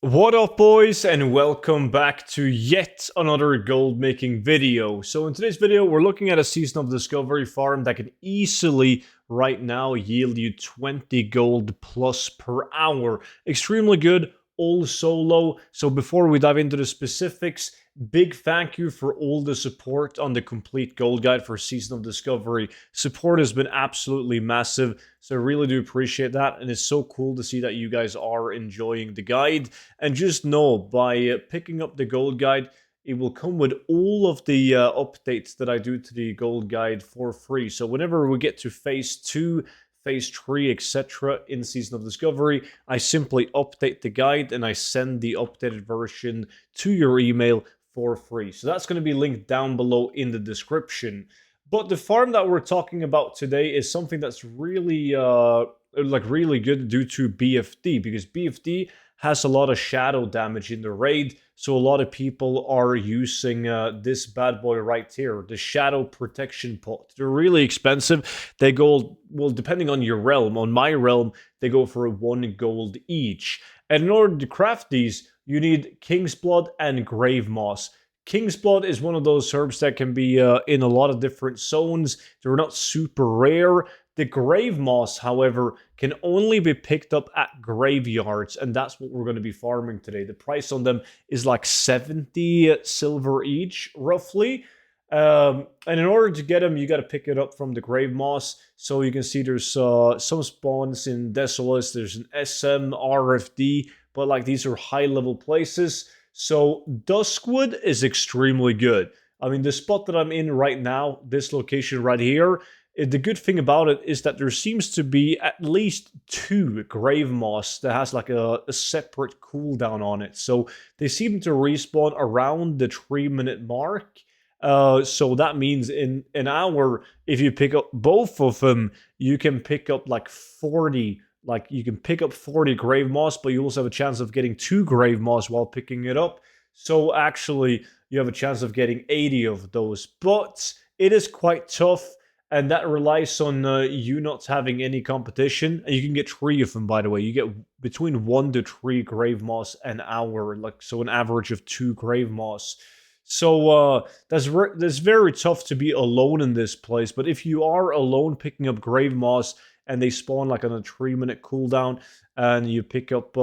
What up, boys, and welcome back to yet another gold making video. So in today's video, we're looking at a Season of Discovery farm that can easily right now yield you 20 gold plus per hour. Extremely good, all solo. So before we dive into the specifics, big thank you for all the support on the complete gold guide for Season of Discovery. Support has been absolutely massive, so I really do appreciate that, and it's so cool to see that you guys are enjoying the guide. And just know, by picking up the gold guide, it will come with all of the updates that I do to the gold guide for free. So whenever we get to phase 2, phase 3, etc. in Season of Discovery, I simply update the guide and I send the updated version to your email for free. So that's going to be linked down below in the description. But the farm that we're talking about today is something that's really really good due to BFD, because BFD has a lot of shadow damage in the raid, so a lot of people are using this bad boy right here, the Shadow Protection Pot. They're really expensive. They go, well, depending on your realm. On my realm, they go for 1 gold each. And in order to craft these, you need King's Blood and Gravemoths. King's Blood is one of those herbs that can be in a lot of different zones. They're not super rare. The Gravemoths, however, can only be picked up at graveyards, and that's what we're going to be farming today. The price on them is like 70 silver each, roughly. And in order to get them, you got to pick it up from the Gravemoths. So you can see there's some spawns in Desolus, there's an SM, RFD, but like these are high-level places. So Duskwood is extremely good. I mean, the spot that I'm in right now, this location right here, the good thing about it is that there seems to be at least 2 Gravemoths that has like a separate cooldown on it. So they seem to respawn around the 3-minute mark. So that means in an hour, if you pick up both of them, you can pick up like 40. Like, you can pick up 40 Gravemoths, but you also have a chance of getting 2 Gravemoths while picking it up. So actually, you have a chance of getting 80 of those. But it is quite tough, and that relies on you not having any competition. And you can get 3 of them, by the way. You get between 1 to 3 Gravemoths an hour, like, so an average of 2 Gravemoths. So that's very tough to be alone in this place. But if you are alone picking up Gravemoths and they spawn like on a 3-minute cooldown, and you pick up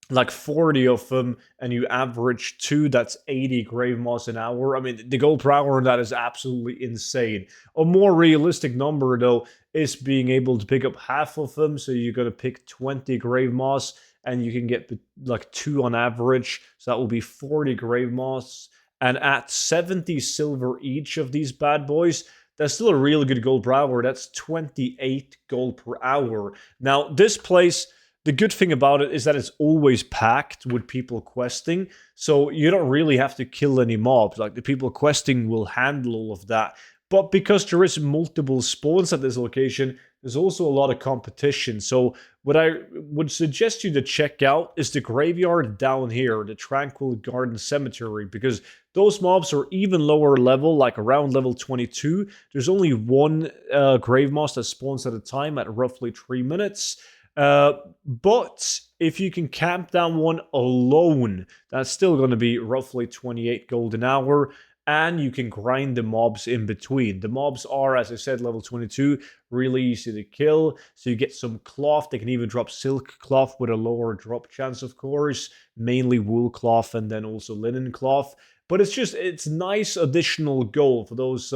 like 40 of them, and you average 2, that's 80 Gravemoths an hour. I mean, the gold per hour on that is absolutely insane. A more realistic number, though, is being able to pick up half of them. So you're going to pick 20 Gravemoths, and you can get like 2 on average. So that will be 40 Gravemoths. And at 70 silver each of these bad boys, that's still a really good gold per hour. That's 28 gold per hour. Now, this place, the good thing about it is that it's always packed with people questing, so you don't really have to kill any mobs. Like, the people questing will handle all of that. But because there is multiple spawns at this location, there's also a lot of competition. So what I would suggest you to check out is the graveyard down here, the Tranquil Garden Cemetery, because those mobs are even lower level, like around level 22. There's only 1 Gravemoth that spawns at a time at roughly 3 minutes. But if you can camp down one alone, that's still going to be roughly 28 gold an hour, and you can grind the mobs in between. The mobs are, as I said, level 22, really easy to kill, so you get some cloth. They can even drop silk cloth with a lower drop chance, of course, mainly wool cloth and then also linen cloth. But it's nice additional gold for those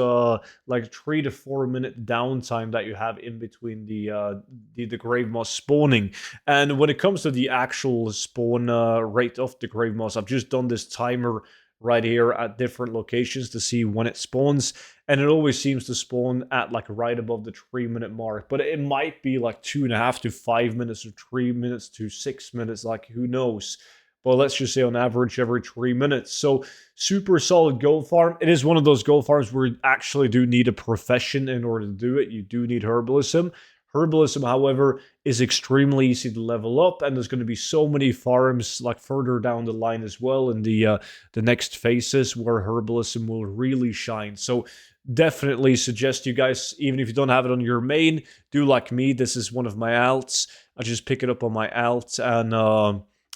like 3 to 4 minute downtime that you have in between the Gravemoth spawning. And when it comes to the actual spawn rate of the Gravemoths, I've just done this timer right here at different locations to see when it spawns, and it always seems to spawn at like right above the 3-minute mark. But it might be like 2.5 to 5 minutes, or 3 minutes to 6 minutes, like who knows. But let's just say on average every 3 minutes. So super solid gold farm. It is one of those gold farms where you actually do need a profession in order to do it. You do need herbalism. Herbalism, however, is extremely easy to level up, and there's going to be so many farms like further down the line as well in the next phases where herbalism will really shine. So definitely suggest you guys, even if you don't have it on your main, do like me. This is one of my alts. I just pick it up on my alt, and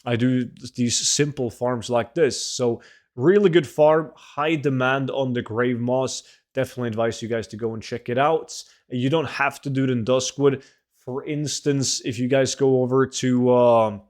I do these simple farms like this. So really good farm, high demand on the Gravemoths. Definitely advise you guys to go and check it out. You don't have to do it in Duskwood. For instance, if you guys go over to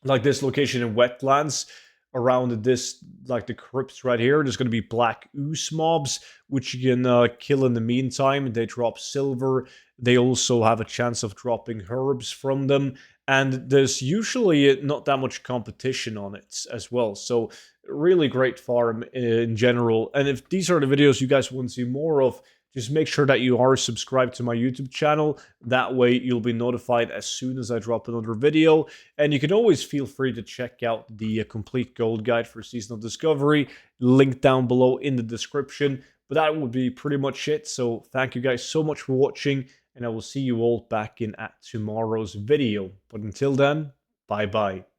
like this location in wetlands around this, like the crypts right here, there's going to be black ooze mobs which you can kill in the meantime. They drop silver. They also have a chance of dropping herbs from them, and there's usually not that much competition on it as well. So really great farm in general. And if these are the videos you guys want to see more of, just make sure that you are subscribed to my YouTube channel. That way you'll be notified as soon as I drop another video. And you can always feel free to check out the complete gold guide for Seasonal Discovery, link down below in the description. But that would be pretty much it. So thank you guys so much for watching, and I will see you all back in at tomorrow's video. But until then, bye bye.